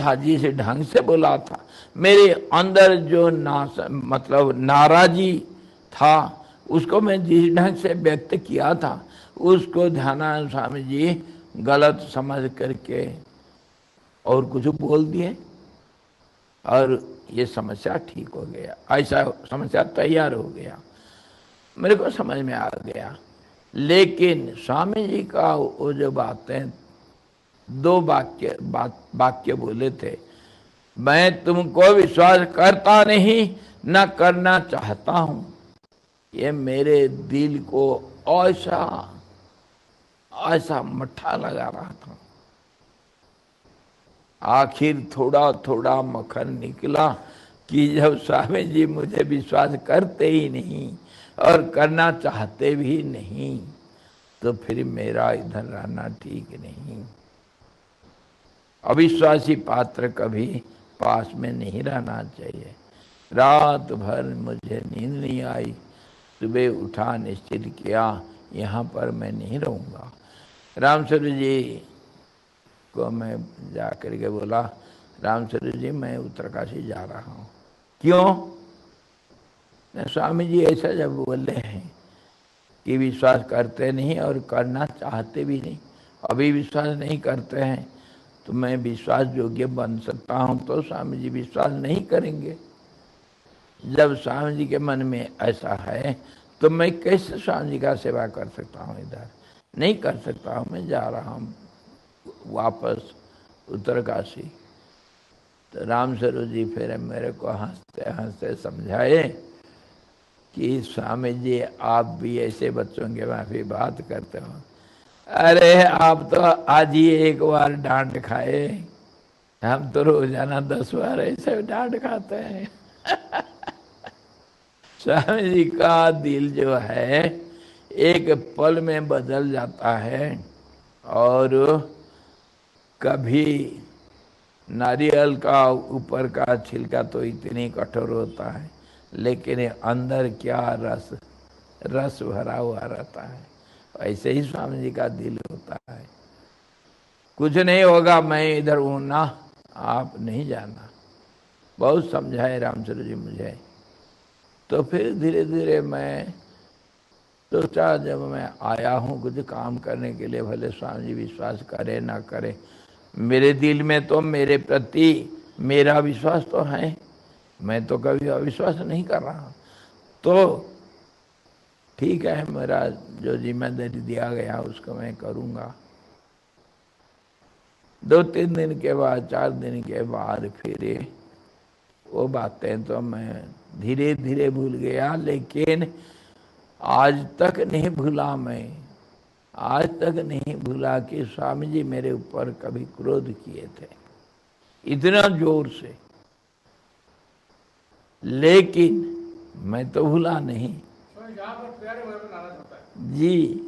था, जिस ढंग से बोला था, मेरे अंदर जो मतलब नाराजी था, उसको मैं जिस ढंग से व्यक्त किया था, उसको ध्यानानंद स्वामी जी गलत समझ करके और कुछ बोल दिए और ये समस्या ठीक हो गया। ऐसा समस्या तैयार हो गया, मेरे को समझ में आ गया। लेकिन स्वामी जी का वो जो बातें, दो वाक्य बोले थे, मैं तुमको विश्वास करता नहीं, न करना चाहता हूं, ये मेरे दिल को ऐसा ऐसा मट्ठा लगा रहा था। आखिर थोड़ा थोड़ा मक्खन निकला कि जब स्वामी जी मुझे विश्वास करते ही नहीं और करना चाहते भी नहीं, तो फिर मेरा इधर रहना ठीक नहीं। अविश्वासी पात्र कभी पास में नहीं रहना चाहिए। रात भर मुझे नींद नहीं आई, सुबह उठा, निश्चित किया यहाँ पर मैं नहीं रहूँगा। रामचंद्र जी को मैं जा कर के बोला, रामचंद्र जी मैं उत्तरकाशी जा रहा हूँ। क्यों? स्वामी जी ऐसा जब बोले हैं कि विश्वास करते नहीं और करना चाहते भी नहीं, अभी विश्वास नहीं करते हैं, तो मैं विश्वास योग्य बन सकता हूँ तो स्वामी जी विश्वास नहीं करेंगे। जब स्वामी जी के मन में ऐसा है तो मैं कैसे स्वामी जी का सेवा कर सकता हूँ? इधर नहीं कर सकता हूँ, मैं जा रहा हूँ वापस उत्तरकाशी। तो राम स्वरूप जी फिर मेरे को हंसते हंसते समझाए कि स्वामी जी आप भी ऐसे बच्चों के माफी बात करते हो। अरे आप तो आज ही एक बार डांट खाए, हम तो रोजाना 10 बार ऐसे डांट खाते हैं। स्वामी जी का दिल जो है एक पल में बदल जाता है। और कभी नारियल का ऊपर का छिलका तो इतनी कठोर होता है, लेकिन अंदर क्या रस रस भरा हुआ रहता है। ऐसे ही स्वामी जी का दिल होता है। कुछ नहीं होगा, मैं इधर हूं ना, आप नहीं जाना। बहुत समझाए रामचंद्र जी मुझे। तो फिर धीरे धीरे मैं सोचा, जब मैं आया हूँ कुछ काम करने के लिए, भले स्वामी जी विश्वास करे ना करे, मेरे दिल में तो मेरे प्रति मेरा विश्वास तो है, मैं तो कभी अविश्वास नहीं कर रहा। तो ठीक है, मेरा जो जिम्मेदारी दिया गया उसको मैं करूँगा। 2-3 दिन के बाद, 4 दिन के बाद फिर वो बातें तो मैं धीरे धीरे भूल गया, लेकिन आज तक नहीं भूला, मैं आज तक नहीं भूला कि स्वामी जी मेरे ऊपर कभी क्रोध किए थे, इतना जोर से। लेकिन मैं तो भूला नहीं जी।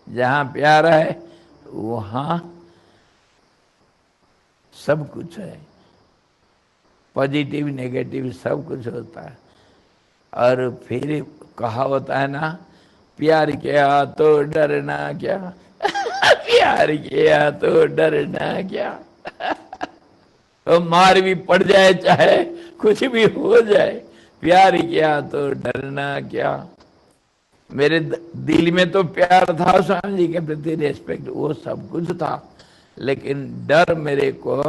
जहाँ प्यार है वहाँ सब कुछ है, पॉजिटिव नेगेटिव सब कुछ होता है। और फिर कहा होता है ना, प्यार किया तो डरना क्या। प्यार किया तो डरना क्या। तो मार भी पड़ जाए, चाहे कुछ भी हो जाए, प्यार किया तो डरना क्या। मेरे दिल में तो प्यार था स्वामी जी के प्रति, रेस्पेक्ट, वो सब कुछ था, लेकिन डर मेरे को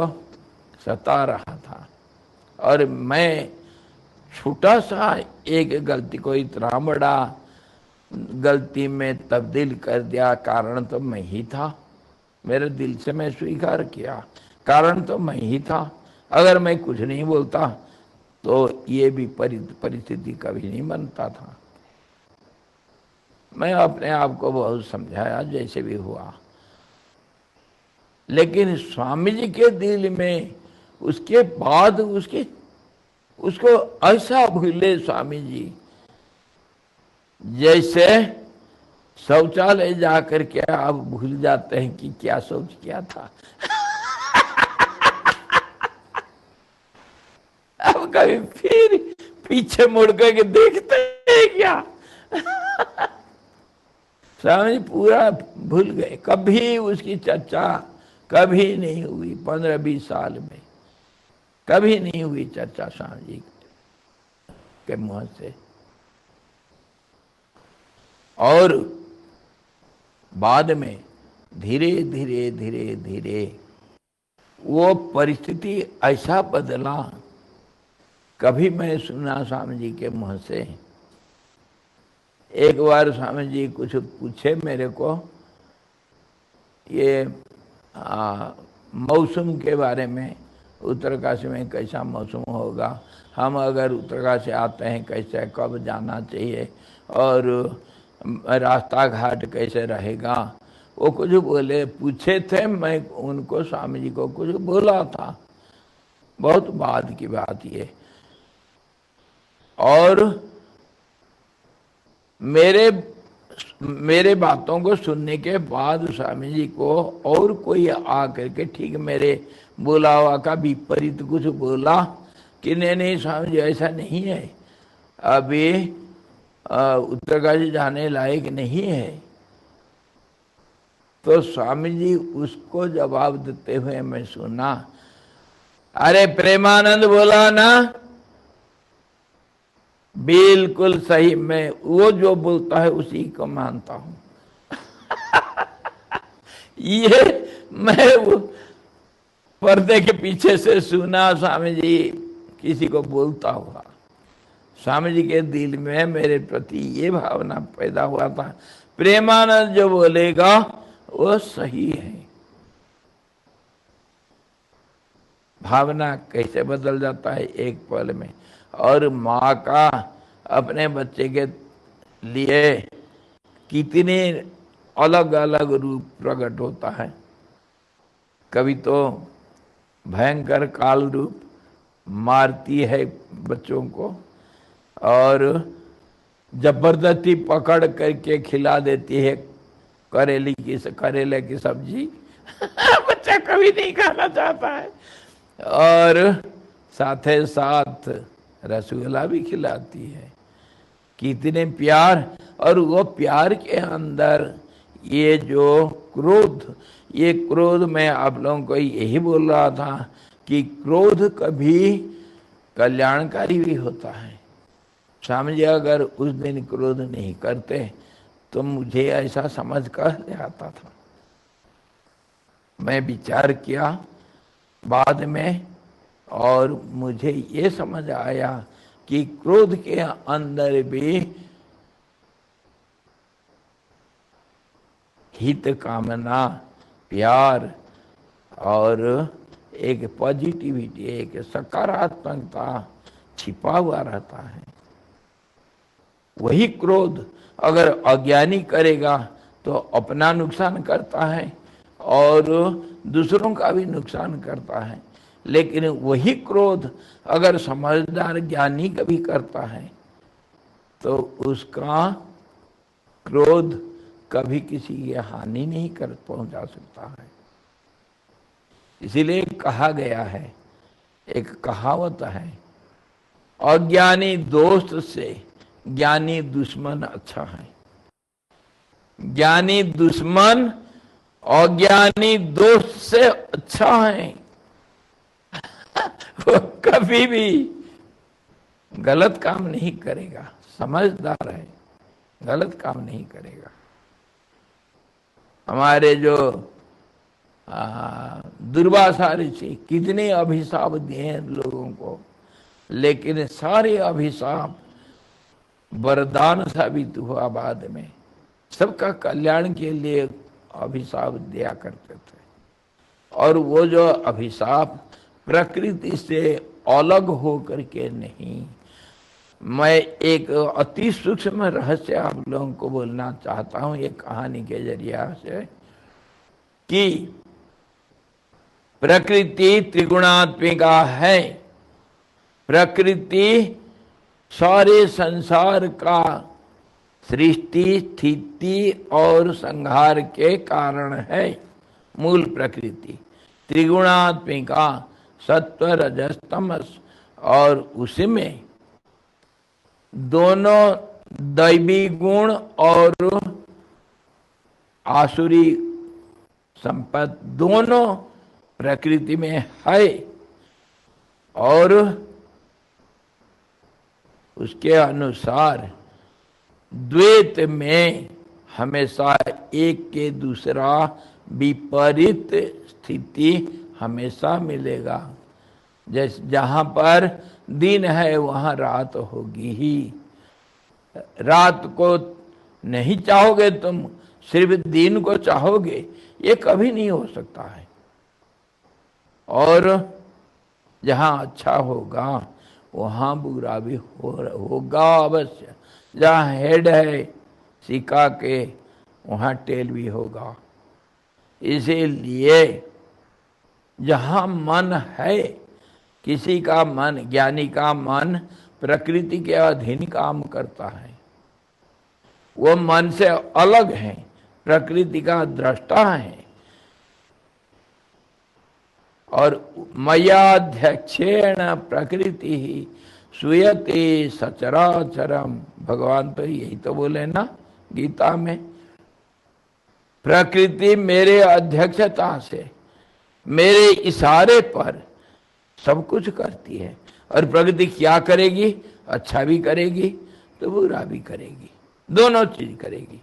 सता रहा था। और मैं छोटा सा एक गलती को इतना बड़ा गलती में तब्दील कर दिया, कारण तो मैं ही था। मेरे दिल से मैं स्वीकार किया, कारण तो मैं ही था। अगर मैं कुछ नहीं बोलता तो ये भी परिस्थिति कभी नहीं बनता था। मैं अपने आप को बहुत समझाया जैसे भी हुआ, लेकिन स्वामी जी के दिल में उसके बाद उसको ऐसा भूले स्वामी जी, जैसे शौचालय जाकर के आप भूल जाते हैं कि क्या शौच किया था। अब कभी फिर पीछे मुड़ के देखते हैं क्या। स्वामी जी पूरा भूल गए, कभी उसकी चर्चा कभी नहीं हुई 15-20 साल में। कभी नहीं हुई चर्चा स्वामी जी के मुंह से। और बाद में धीरे धीरे धीरे धीरे वो परिस्थिति ऐसा बदला, कभी मैं सुना स्वामी जी के मुंह से। एक बार स्वामी जी कुछ पूछे मेरे को, ये मौसम के बारे में, उत्तरकाशी में कैसा मौसम होगा, हम अगर उत्तरकाशी आते हैं कैसे कब जाना चाहिए, और रास्ता घाट कैसे रहेगा, वो कुछ बोले पूछे थे। मैं उनको स्वामी जी को कुछ बोला था, बहुत बाद की बात ये। और मेरे बातों को सुनने के बाद स्वामी जी को और कोई आकर के ठीक मेरे बुलावा का विपरीत कुछ बोला कि नहीं नहीं स्वामी जी ऐसा नहीं है, अभी उत्तरकाशी जाने लायक नहीं है। तो स्वामी जी उसको जवाब देते हुए मैं सुना, अरे प्रेमानंद बोला ना, बिल्कुल सही, मैं वो जो बोलता है उसी को मानता हूं। ये मैं वो पर्दे के पीछे से सुना स्वामी जी किसी को बोलता हुआ। स्वामी जी के दिल में मेरे प्रति ये भावना पैदा हुआ था, प्रेमानंद जो बोलेगा वो सही है। भावना कैसे बदल जाता है एक पल में। और माँ का अपने बच्चे के लिए कितने अलग अलग रूप प्रकट होता है। कभी तो भयंकर काल रूप मारती है बच्चों को, और जबरदस्ती पकड़ करके खिला देती है करेले की सब्जी। बच्चा कभी नहीं खाना चाहता है, और साथ साथ रसगुल्ला भी खिलाती है। कितने प्यार, और वो प्यार के अंदर ये जो क्रोध, ये क्रोध मैं आप लोगों को यही बोल रहा था कि क्रोध कभी कल्याणकारी भी होता है। स्वामी जी अगर उस दिन क्रोध नहीं करते तो मुझे ऐसा समझ कर ले आता था। मैं विचार किया बाद में, और मुझे ये समझ आया कि क्रोध के अंदर भी हित कामना, प्यार और एक पॉजिटिविटी, एक सकारात्मकता छिपा हुआ रहता है। वही क्रोध अगर अज्ञानी करेगा तो अपना नुकसान करता है और दूसरों का भी नुकसान करता है। लेकिन वही क्रोध अगर समझदार ज्ञानी कभी करता है तो उसका क्रोध कभी किसी की हानि नहीं कर पहुंचा सकता है। इसीलिए कहा गया है, एक कहावत है, अज्ञानी दोस्त से ज्ञानी दुश्मन अच्छा है। ज्ञानी दुश्मन अज्ञानी दोस्त से अच्छा है। वो कभी भी गलत काम नहीं करेगा, समझदार है, गलत काम नहीं करेगा। हमारे जो दुर्वासा ऋषि कितने अभिशाप दिए हैं लोगों को, लेकिन सारे अभिशाप वरदान साबित हुआ बाद में। सबका कल्याण के लिए अभिशाप दिया करते थे, और वो जो अभिशाप प्रकृति से अलग हो करके नहीं। मैं एक अति सूक्ष्म रहस्य आप लोगों को बोलना चाहता हूं एक कहानी के जरिया से, कि प्रकृति त्रिगुणात्मिका है। प्रकृति सारे संसार का सृष्टि, स्थिति और संहार के कारण है। मूल प्रकृति त्रिगुणात्मिका, सत्व रजस तमस, और उसमें दोनों दैवी गुण और आसुरी संपत्ति दोनों प्रकृति में है। और उसके अनुसार द्वैत में हमेशा एक के दूसरा विपरीत स्थिति हमेशा मिलेगा। जैसे जहां पर दिन है वहां रात होगी ही। रात को नहीं चाहोगे तुम, सिर्फ दिन को चाहोगे, ये कभी नहीं हो सकता है। और जहां अच्छा होगा वहां बुरा भी होगा अवश्य। जहां हेड है सिक्का के वहां टेल भी होगा। इसीलिए जहां मन है, किसी का मन, ज्ञानी का मन प्रकृति के अधीन काम करता है, वो मन से अलग है, प्रकृति का दृष्टा है। और मयाध्यक्षेण प्रकृति ही सुयते सचराचरम, भगवान तो यही तो बोले ना गीता में। प्रकृति मेरे अध्यक्षता से, मेरे इशारे पर सब कुछ करती है। और प्रकृति क्या करेगी? अच्छा भी करेगी तो बुरा भी करेगी, दोनों चीज करेगी।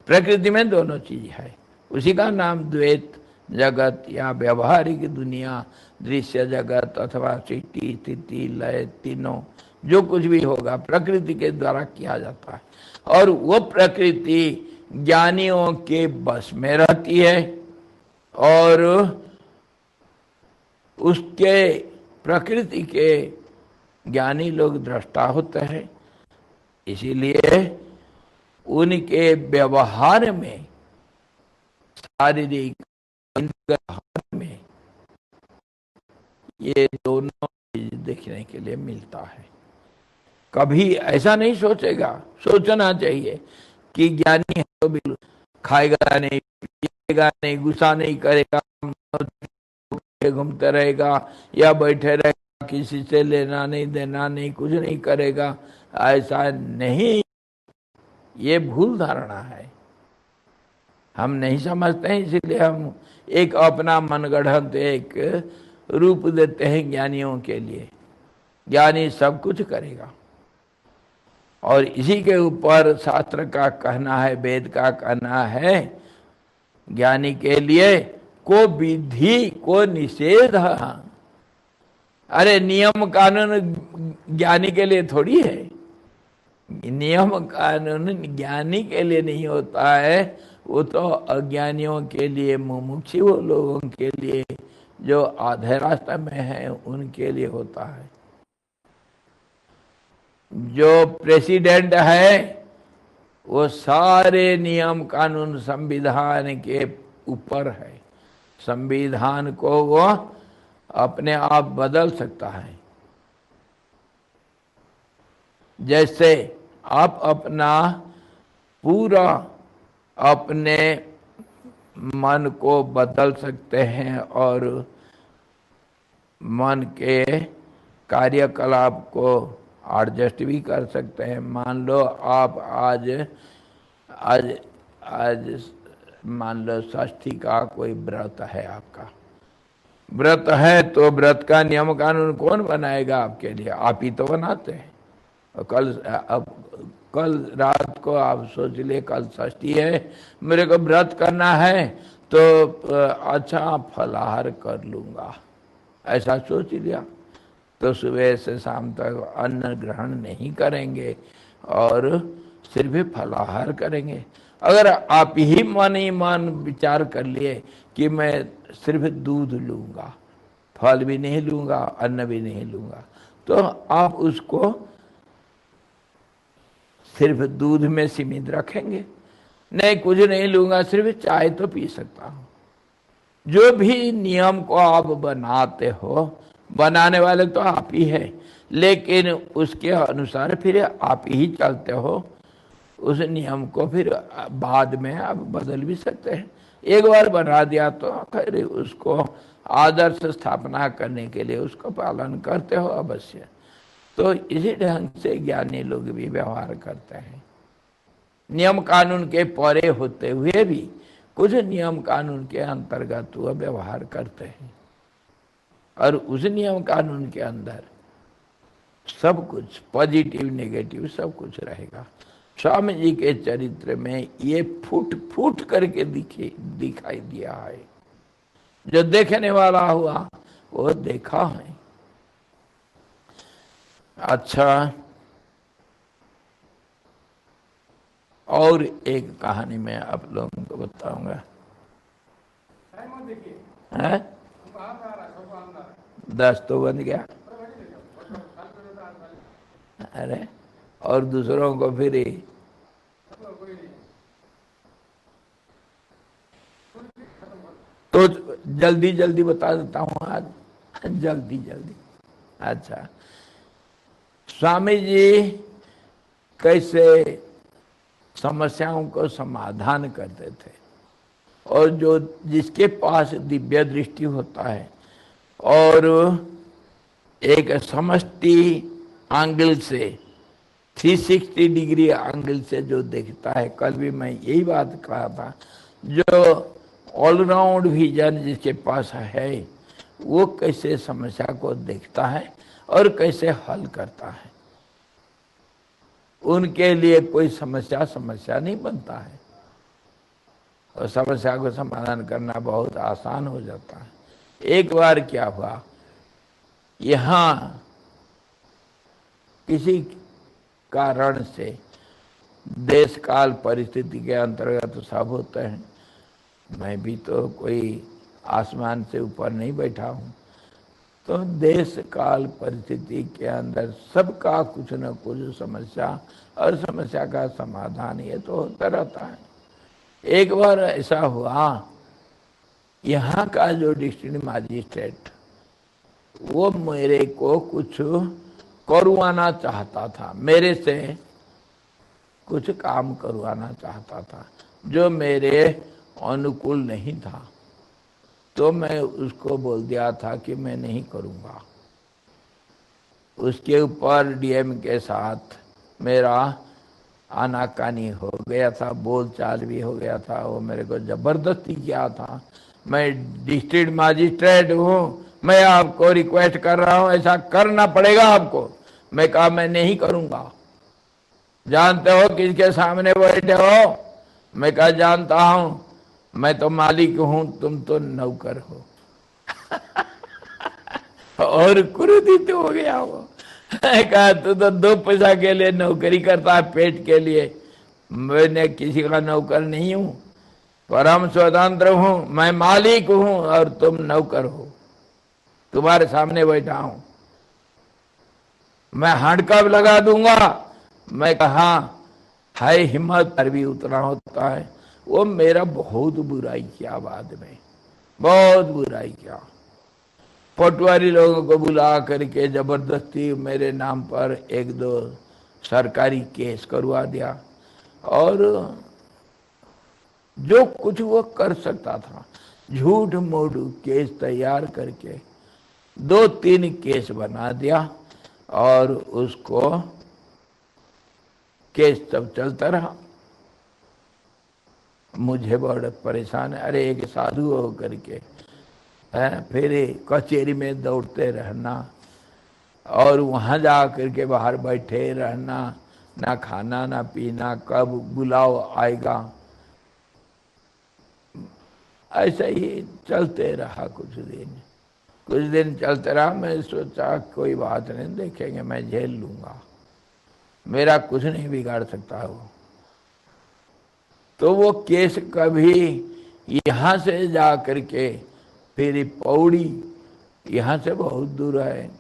प्रकृति में दोनों चीज है। उसी का नाम द्वैत जगत या व्यवहारिक दुनिया, दृश्य जगत अथवा सृष्टि स्थिति लय, तीनों जो कुछ भी होगा प्रकृति के द्वारा किया जाता है। और वो प्रकृति ज्ञानियों के बस में रहती है और उसके प्रकृति के ज्ञानी लोग दृष्टा होते हैं। इसीलिए उनके व्यवहार में, शारीरिक व्यवहार में ये दोनों चीज देखने के लिए मिलता है। कभी ऐसा नहीं सोचेगा, सोचना चाहिए कि ज्ञानी है तो बिल्कुल खाएगा नहीं, पिएगा नहीं, गुस्सा नहीं करेगा, घूमते रहेगा या बैठे रहेगा, किसी से लेना नहीं देना नहीं, कुछ नहीं करेगा, ऐसा नहीं। ये भूल धारणा है, हम नहीं समझते हैं। इसीलिए हम एक अपना मनगढ़ंत एक रूप देते हैं ज्ञानियों के लिए। ज्ञानी सब कुछ करेगा और इसी के ऊपर शास्त्र का कहना है, वेद का कहना है, ज्ञानी के लिए को विधि को निषेध। अरे नियम कानून ज्ञानी के लिए थोड़ी है, नियम कानून ज्ञानी के लिए नहीं होता है, वो तो अज्ञानियों के लिए, मुमुक्षु लोगों के लिए, जो आधे रास्ते में है उनके लिए होता है। जो प्रेसिडेंट है वो सारे नियम कानून संविधान के ऊपर है, संविधान को वो अपने आप बदल सकता है। जैसे आप अपना पूरा अपने मन को बदल सकते हैं और मन के कार्यकलाप को एडजस्ट भी कर सकते हैं। मान लो आप आज आज आज मान लो षष्ठी का कोई व्रत है, आपका व्रत है, तो व्रत का नियम कानून कौन बनाएगा आपके लिए? आप ही तो बनाते हैं। और कल रात को आप सोच लिए कल षष्ठी है, मेरे को व्रत करना है तो अच्छा फलाहार कर लूंगा, ऐसा सोच लिया तो सुबह से शाम तक अन्न ग्रहण नहीं करेंगे और सिर्फ फलाहार करेंगे। अगर आप ही मन विचार कर लिए कि मैं सिर्फ दूध लूंगा, फल भी नहीं लूंगा, अन्न भी नहीं लूंगा, तो आप उसको सिर्फ दूध में सीमित रखेंगे। नहीं, कुछ नहीं लूंगा, सिर्फ चाय तो पी सकता हूं। जो भी नियम को आप बनाते हो, बनाने वाले तो आप ही है, लेकिन उसके अनुसार फिर आप ही चलते हो। उस नियम को फिर बाद में आप बदल भी सकते हैं। एक बार बना दिया तो फिर उसको आदर्श स्थापना करने के लिए उसको पालन करते हो अवश्य। तो इसी ढंग से ज्ञानी लोग भी व्यवहार करते हैं, नियम कानून के परे होते हुए भी कुछ नियम कानून के अंतर्गत वह व्यवहार करते हैं। और उस नियम कानून के अंदर सब कुछ पॉजिटिव नेगेटिव सब कुछ रहेगा। स्वामी जी के चरित्र में ये फूट फूट करके दिखाई दिया है। जो देखने वाला हुआ वो देखा है। अच्छा, और एक कहानी मैं आप लोगों को बताऊंगा। है 10 तो बन गया। अरे और दूसरों को फिर तो जल्दी जल्दी बता देता हूँ आज, जल्दी जल्दी। अच्छा, स्वामी जी कैसे समस्याओं को समाधान करते थे, और जो जिसके पास दिव्य दृष्टि होता है और एक समष्टि एंगल से 360 डिग्री एंगल से जो देखता है, कल भी मैं यही बात कहा था, जो ऑलराउंड विजन जिसके पास है वो कैसे समस्या को देखता है और कैसे हल करता है। उनके लिए कोई समस्या नहीं बनता है, और समस्या को समाधान करना बहुत आसान हो जाता है। एक बार क्या हुआ, यहाँ किसी कारण से देश काल परिस्थिति के अंतर्गत तो सब होते हैं, मैं भी तो कोई आसमान से ऊपर नहीं बैठा हूँ, तो देश काल परिस्थिति के अंदर सबका कुछ न कुछ समस्या और समस्या का समाधान ये तो होता रहता है। एक बार ऐसा हुआ, यहाँ का जो डिस्ट्रिक्ट मजिस्ट्रेट वो मेरे को कुछ करवाना चाहता था, मेरे से कुछ काम करवाना चाहता था जो मेरे अनुकूल नहीं था। तो मैं उसको बोल दिया था कि मैं नहीं करूँगा। उसके ऊपर डीएम के साथ मेरा आनाकानी हो गया था, बोलचाल भी हो गया था, वो मेरे को जबरदस्ती किया था। मैं डिस्ट्रिक्ट मजिस्ट्रेट हूँ, मैं आपको रिक्वेस्ट कर रहा हूँ, ऐसा करना पड़ेगा आपको। मैं कहा मैं नहीं करूँगा। जानते हो किसके सामने बैठे हो? मैं कहा जानता हूँ, मैं तो मालिक हूँ, तुम तो नौकर हो। और क्रोधित हो गया वो। कहा तू तो 2 पैसा के लिए नौकरी करता है, पेट के लिए। मैंने किसी का नौकर नहीं हूँ, परम स्वतंत्र हूँ, मैं मालिक हूँ और तुम नौकर हो। तुम्हारे सामने बैठा हूँ, मैं हड़कंप लगा दूंगा। मैं कहा है हिम्मत पर भी उतना होता है। वो मेरा बहुत बुराई किया, बाद में बहुत बुराई किया। पटवारी लोगों को बुला करके जबरदस्ती मेरे नाम पर 1-2 सरकारी केस करवा दिया, और जो कुछ वो कर सकता था झूठ मूठ केस तैयार करके 2-3 केस बना दिया, और उसको केस तब चलता रहा। मुझे बड़ा परेशान है। अरे एक साधु हो करके फिर कचहरी में दौड़ते रहना, और वहाँ जा करके बाहर बैठे रहना, ना खाना ना पीना, कब बुलाव आएगा, ऐसा ही चलते रहा। कुछ दिन चलते रहा। मैं सोचा कोई बात नहीं, देखेंगे, मैं झेल लूँगा, मेरा कुछ नहीं बिगाड़ सकता वो। तो वो केस कभी यहाँ से जा करके फिर पौड़ी, यहाँ से बहुत दूर है,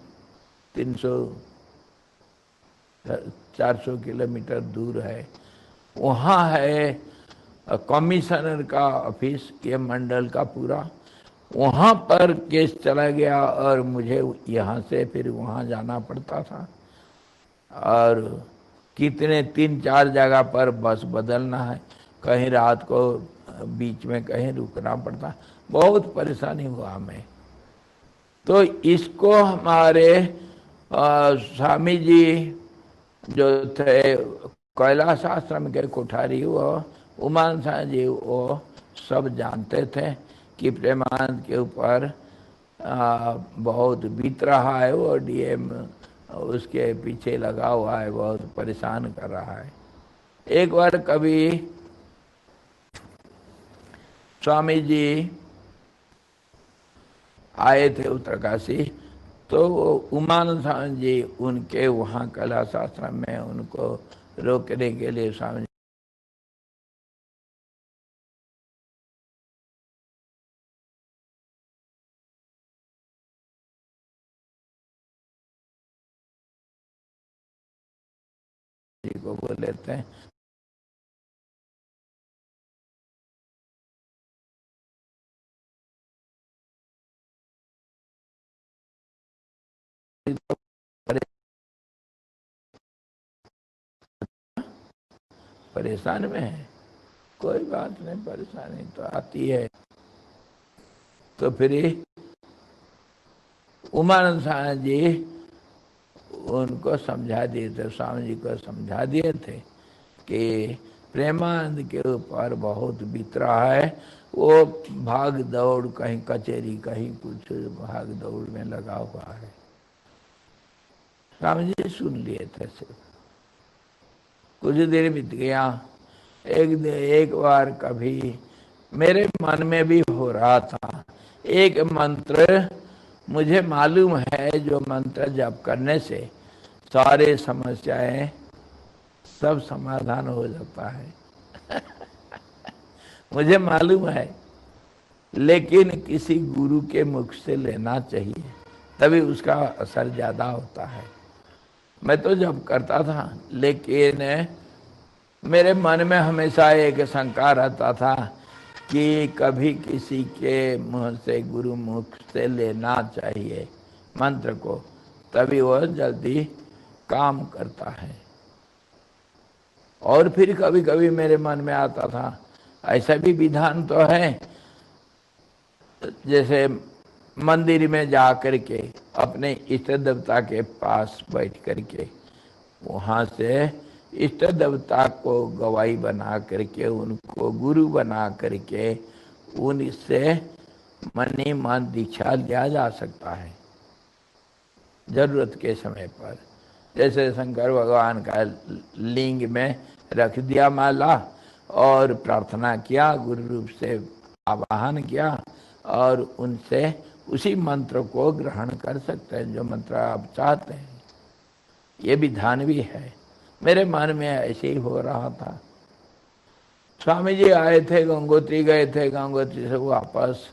300-400 किलोमीटर दूर है। वहाँ है कमिश्नर का ऑफिस के मंडल का पूरा, वहाँ पर केस चला गया, और मुझे यहाँ से फिर वहाँ जाना पड़ता था, और कितने 3-4 जगह पर बस बदलना है, कहीं रात को बीच में कहीं रुकना पड़ता, बहुत परेशानी हुआ हमें। तो इसको हमारे स्वामी जी जो थे कैलाश आश्रम के कोठारी, वो उमान शाह जी, वो सब जानते थे कि प्रेमानंद के ऊपर बहुत बीत रहा है, वो डीएम उसके पीछे लगा हुआ है, बहुत परेशान कर रहा है। एक बार कभी स्वामी जी आए थे उत्तरकाशी, तो वो उमानंद स्वामी जी उनके वहाँ कैलाश आश्रम में उनको रोकने के लिए स्वामी जी को बोले थे। परेशान में है, कोई बात नहीं, परेशानी तो आती है। तो फिर उमानंद स्वामी जी उनको समझा दिए थे, स्वामी जी को समझा दिए थे कि प्रेमानंद के ऊपर बहुत बीत रहा है, वो भाग दौड़ कहीं कचेरी कहीं कुछ भाग दौड़ में लगा हुआ है। स्वामी जी सुन लिए थे। सिर्फ कुछ देर बीत गया। एक बार कभी मेरे मन में भी हो रहा था, एक मंत्र मुझे मालूम है, जो मंत्र जप करने से सारे समस्याएं सब समाधान हो जाता है। मुझे मालूम है, लेकिन किसी गुरु के मुख से लेना चाहिए, तभी उसका असर ज्यादा होता है। मैं तो जब करता था, लेकिन मेरे मन में हमेशा एक शंका रहता था कि कभी किसी के मुंह से, गुरु मुख से लेना चाहिए मंत्र को, तभी वह जल्दी काम करता है। और फिर कभी कभी मेरे मन में आता था, ऐसा भी विधान तो है, जैसे मंदिर में जा करके अपने इष्ट देवता के पास बैठ करके वहाँ से इष्ट देवता को गवाही बना करके, उनको गुरु बना करके, उनसे मनी मन दीक्षा लिया जा सकता है जरूरत के समय पर। जैसे शंकर भगवान का लिंग में रख दिया माला और प्रार्थना किया, गुरु रूप से आवाहन किया और उनसे उसी मंत्र को ग्रहण कर सकते हैं जो मंत्र आप चाहते हैं। ये विधान भी है। मेरे मन में ऐसे ही हो रहा था। स्वामी जी आए थे, गंगोत्री गए थे, गंगोत्री से वापस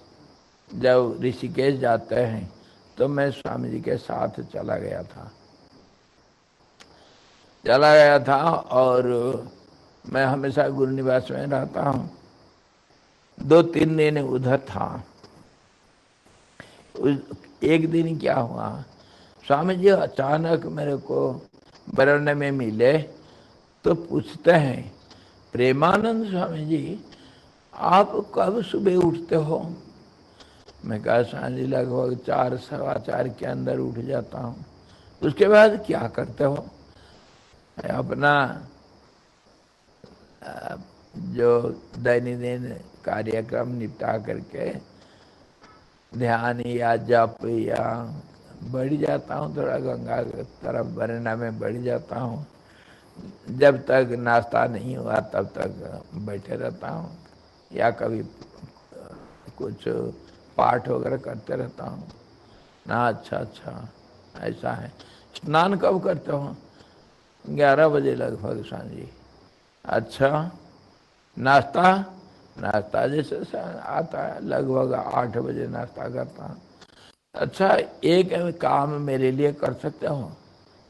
जब ऋषिकेश जाते हैं तो मैं स्वामी जी के साथ चला गया था और मैं हमेशा गुरु निवास में रहता हूँ। 2-3 दिन उधर था। एक दिन क्या हुआ, स्वामी जी अचानक मेरे को बरौने में मिले तो पूछते हैं, प्रेमानंद स्वामी जी आप कब सुबह उठते हो? मैं कहा, स्वामी जी लगभग 4-4:15 के अंदर उठ जाता हूँ। उसके बाद क्या करते हो? अपना जो दैनंदिन कार्यक्रम निपटा करके ध्यान या जप या बढ़ जाता हूँ, थोड़ा गंगा की तरफ बरना में बढ़ जाता हूँ। जब तक नाश्ता नहीं हुआ तब तक बैठे रहता हूँ, या कभी कुछ पाठ वगैरह करते रहता हूँ ना। अच्छा, ऐसा है। स्नान कब करते हो? 11 बजे लगभग स्वामी जी। अच्छा, नाश्ता जैसे आता है लगभग 8 बजे नाश्ता करता हूँ। अच्छा, एक काम मेरे लिए कर सकते हो?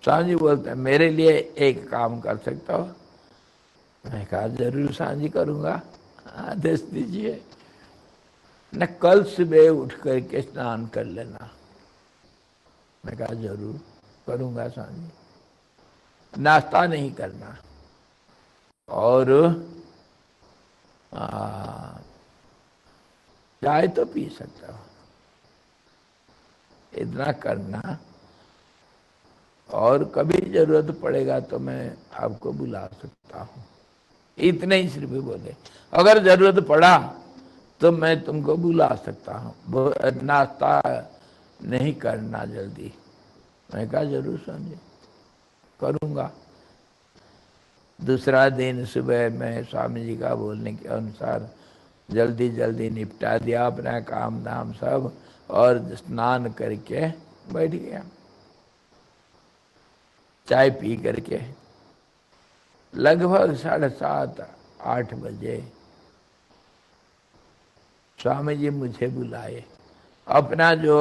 स्वामी जी बोलते हैं, मेरे लिए एक काम कर सकते हो? मैं कहा, जरूर स्वामी जी, करूँगा, आदेश दीजिए। न, कल सुबह उठ करके स्नान कर लेना। मैं कहा, जरूर करूँगा स्वामी जी। नाश्ता नहीं करना और चाय तो पी सकता हो, इतना करना। और कभी जरूरत पड़ेगा तो मैं आपको बुला सकता हूँ। इतने ही सिर्फ बोले, अगर जरूरत पड़ा तो मैं तुमको बुला सकता हूँ। नाश्ता नहीं करना जल्दी। मैं कहा जरूर स्वामी जी करूँगा। दूसरा दिन सुबह मैं स्वामी जी का बोलने के अनुसार जल्दी जल्दी निपटा दिया अपना काम धाम सब, और स्नान करके बैठ गया चाय पी करके। लगभग 7:30-8 बजे स्वामी जी मुझे बुलाए। अपना जो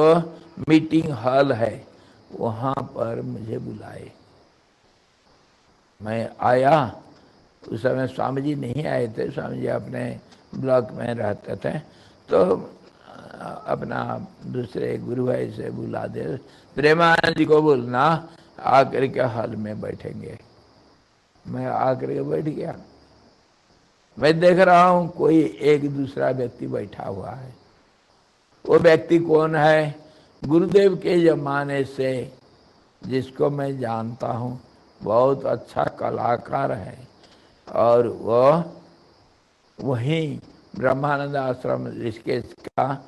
मीटिंग हॉल है वहाँ पर मुझे बुलाए। मैं आया, उस समय स्वामी जी नहीं आए थे, स्वामी जी अपने ब्लॉक में रहते थे, तो अपना दूसरे गुरु भाई से बुला दे, प्रेमानंद जी को बोलना आकर के हॉल में बैठेंगे। मैं आकर के बैठ गया। मैं देख रहा हूँ कोई एक दूसरा व्यक्ति बैठा हुआ है। वो व्यक्ति कौन है? गुरुदेव के जमाने से जिसको मैं जानता हूँ, बहुत अच्छा कलाकार है, और वह वहीं ब्रह्मानंद आश्रम, ऋषिकेश का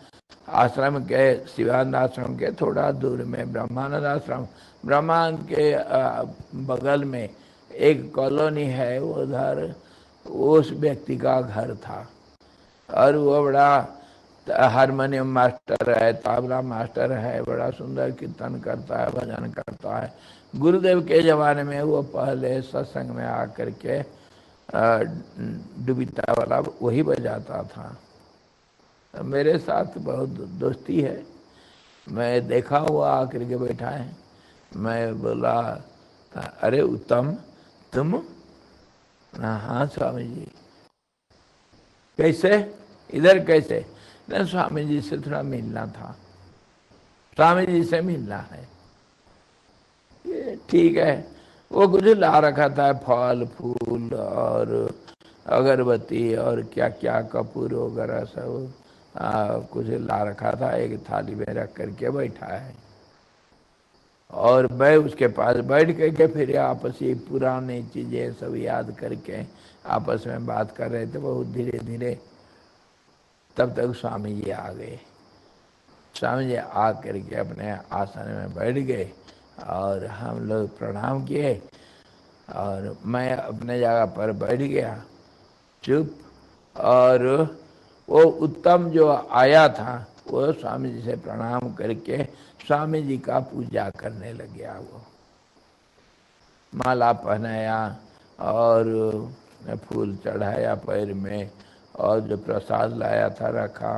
आश्रम के, शिवानंद आश्रम के थोड़ा दूर में ब्रह्मानंद आश्रम, ब्रह्मानंद के बगल में एक कॉलोनी है, उधर उस व्यक्ति का घर था। और वो बड़ा हारमोनियम मास्टर है, तबला मास्टर है, बड़ा सुंदर कीर्तन करता है, भजन करता है। गुरुदेव के ज़माने में वो पहले सत्संग में आकर के डुबिता वाला वही बजाता था। मेरे साथ बहुत दोस्ती है। मैं देखा हुआ आकर के बैठा है। मैं बोला, अरे उत्तम तुम? हाँ स्वामी जी। कैसे? इधर कैसे? नहीं, स्वामी जी से थोड़ा मिलना था, स्वामी जी से मिलना है। ये ठीक है। वो कुछ ला रखा था, फल फूल और अगरबत्ती और क्या क्या कपूर वगैरह सब कुछ ला रखा था, एक थाली में रख करके बैठा है। और मैं उसके पास बैठ करके फिर आपसी पुरानी चीज़ें सब याद करके आपस में बात कर रहे थे बहुत धीरे धीरे। तब तक स्वामी जी आ गए। स्वामी जी आ करके अपने आसन में बैठ गए और हम लोग प्रणाम किए, और मैं अपने जगह पर बैठ गया चुप। और वो उत्तम जो आया था वो स्वामी जी से प्रणाम करके स्वामी जी का पूजा करने लग गया। वो माला पहनाया और फूल चढ़ाया पैर में, और जो प्रसाद लाया था रखा,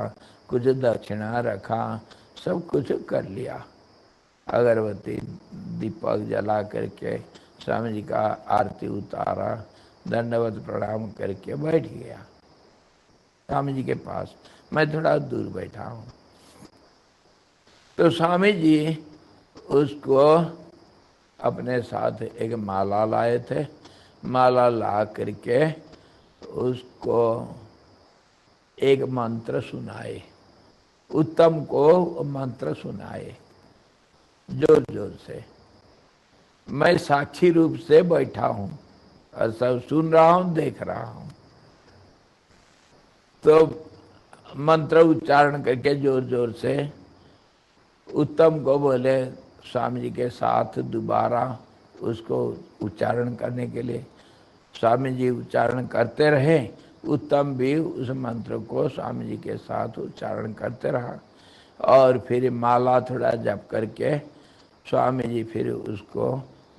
कुछ दक्षिणा रखा, सब कुछ कर लिया। अगरबत्ती दीपक जला करके स्वामी जी का आरती उतारा, दंडवत प्रणाम करके बैठ गया स्वामी जी के पास। मैं थोड़ा दूर बैठा हूँ। तो स्वामी जी उसको अपने साथ एक माला लाए थे। माला ला करके उसको एक मंत्र सुनाए, उत्तम को मंत्र सुनाए जोर जोर से। मैं साक्षी रूप से बैठा हूँ और सब सुन रहा हूँ, देख रहा हूँ। तो मंत्र उच्चारण करके जोर जोर से उत्तम को बोले स्वामी जी के साथ दोबारा उसको उच्चारण करने के लिए। स्वामी जी उच्चारण करते रहे, उत्तम भी उस मंत्र को स्वामी जी के साथ उच्चारण करते रहा। और फिर माला थोड़ा जप करके स्वामी जी फिर उसको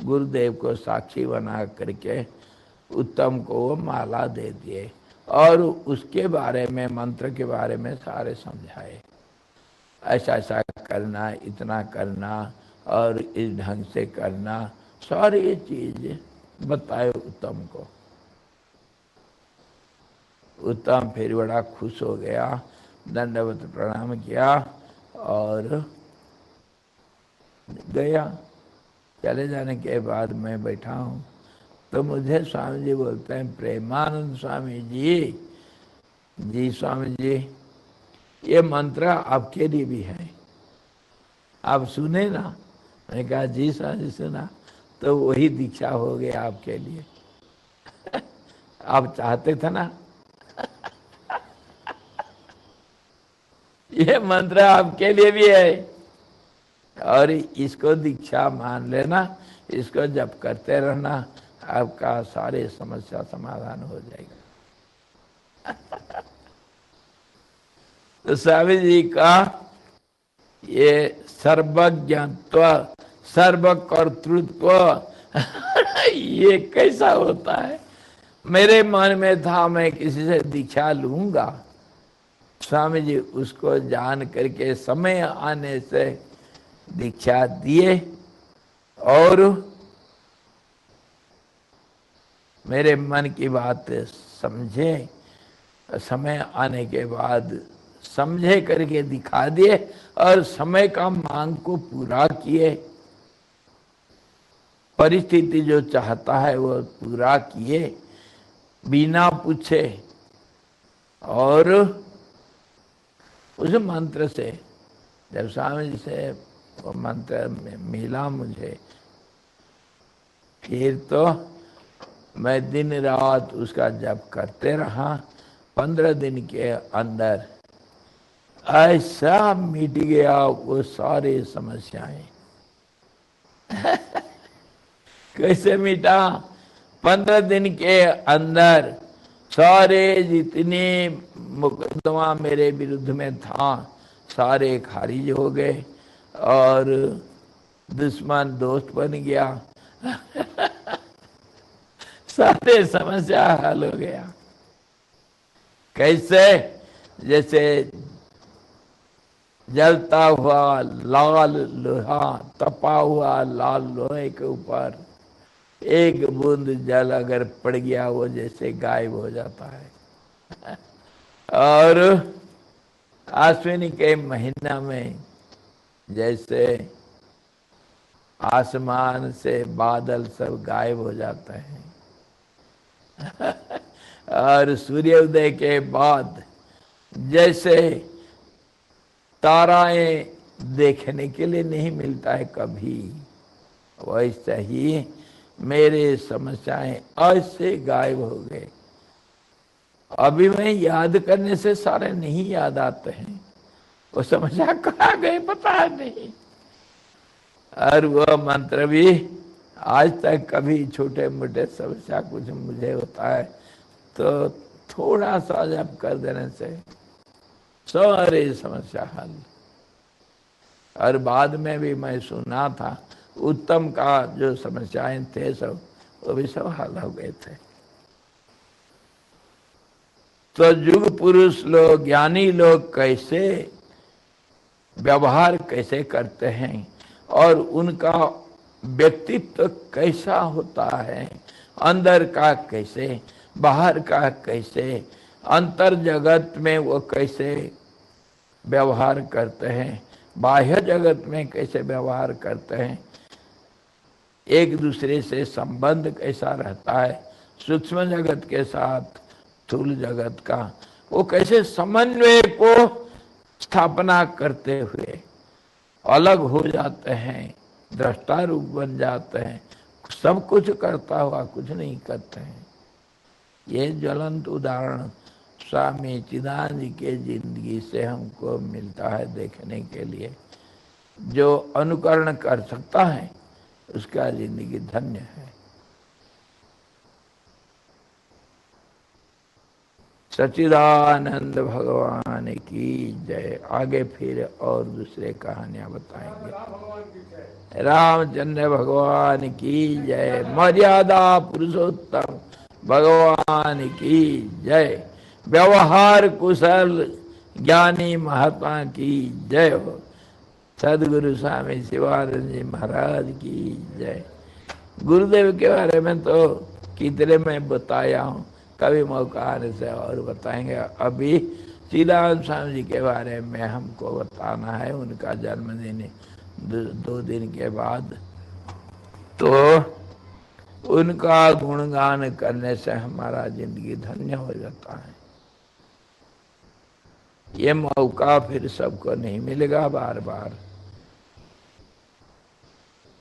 गुरुदेव को साक्षी बना करके उत्तम को वो माला दे दिए, और उसके बारे में, मंत्र के बारे में सारे समझाए। ऐसा ऐसा करना, इतना करना और इस ढंग से करना, सारी चीज बताए उत्तम को। उत्तम फिर बड़ा खुश हो गया, दंडवत प्रणाम किया और गया। चले जाने के बाद मैं बैठा हूँ तो मुझे स्वामी जी बोलते हैं, प्रेमानंद स्वामी जी, जी स्वामी जी ये मंत्र आपके लिए भी है, आप सुने ना? मैंने कहा जी स्वामी जी सुना। तो वही दीक्षा हो गया आपके लिए। आप चाहते थे ना? ये मंत्र आपके लिए भी है। और इसको दीक्षा मान लेना, इसको जप करते रहना, आपका सारे समस्या समाधान हो जाएगा। तो स्वामी जी का ये सर्वज्ञत्व, सर्वकर्तृत्व ये कैसा होता है? मेरे मन में था मैं किसी से दीक्षा लूंगा, स्वामी जी उसको जान करके समय आने से दीक्षा दिए, और मेरे मन की बात समझे, समय आने के बाद समझे करके दिखा दिए, और समय का मांग को पूरा किए, परिस्थिति जो चाहता है वो पूरा किए बिना पूछे। और उस मंत्र से जब स्वामी जी से वो मंत्र मिला मुझे, फिर तो मैं दिन रात उसका जप करते रहा। 15 दिन के अंदर ऐसा मिट गया वो सारे समस्याएं। कैसे मिटा? 15 दिन के अंदर सारे जितने मुकदमा मेरे विरुद्ध में था सारे खारिज हो गए, और दुश्मन दोस्त बन गया। सारे समस्या हल हो गया। कैसे? जैसे जलता हुआ लाल लोहा, तपा हुआ लाल लोहे के ऊपर एक बूंद जल अगर पड़ गया वो जैसे गायब हो जाता है। और आश्विन के महीना में जैसे आसमान से बादल सब गायब हो जाते हैं, और सूर्योदय के बाद जैसे ताराएं देखने के लिए नहीं मिलता है कभी, वैसे ही मेरे समस्याएं ऐसे गायब हो गए। अभी मैं याद करने से सारे नहीं याद आते हैं, वो समस्या कहाँ गए पता नहीं। और वो मंत्र भी आज तक कभी छोटे मोटे समस्या कुछ मुझे होता है तो थोड़ा सा जप कर देने से सारी समस्या हल। और बाद में भी मैं सुना था उत्तम का जो समस्याएं थे सब वो भी सब हल हो गए थे। तो युग पुरुष लोग, ज्ञानी लोग कैसे व्यवहार कैसे करते हैं और उनका व्यक्तित्व कैसा होता है, अंदर का कैसे, बाहर का कैसे, अंतर जगत में वो कैसे व्यवहार करते हैं, बाह्य जगत में कैसे व्यवहार करते हैं, एक दूसरे से संबंध कैसा रहता है, सूक्ष्म जगत के साथ स्थूल जगत का, वो कैसे समन्वय को स्थापना करते हुए अलग हो जाते हैं, दृष्टा रूप बन जाते हैं, सब कुछ करता हुआ कुछ नहीं करते हैं। ये ज्वलंत उदाहरण स्वामी चिदानंद जी के जिंदगी से हमको मिलता है देखने के लिए। जो अनुकरण कर सकता है उसका जिंदगी धन्य है। सच्चिदानंद भगवान की जय। आगे फिर और दूसरे कहानियां बताएंगे। रामचंद्र भगवान की जय। मर्यादा पुरुषोत्तम भगवान की जय। व्यवहार कुशल ज्ञानी महात्मा की जय हो। सदगुरु स्वामी शिवानंद जी महाराज की जय। गुरुदेव के बारे में तो कितने मैं बताया हूँ, कभी मौका आने से और बताएंगे। अभी चिदानंद स्वामी जी के बारे में हमको बताना है। उनका जन्मदिन 2 दिन के बाद, तो उनका गुणगान करने से हमारा जिंदगी धन्य हो जाता है। ये मौका फिर सबको नहीं मिलेगा बार बार।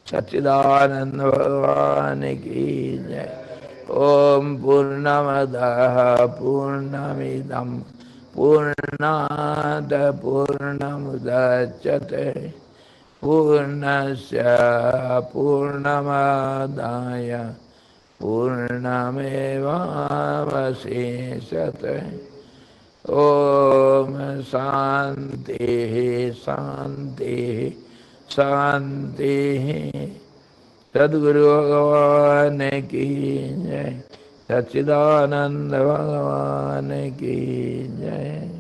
सच्चिदानंद भगवान की जय। ओम पूर्णमदः पूर्णमिदं पूर्णात् पूर्णमुदच्यते पूर्णस्य पूर्णमादाय पूर्णमेवावशिष्यते। ओम शांति शांति शांति। सद्गुरु भगवान की जय, सच्चिदानंद भगवान की जय।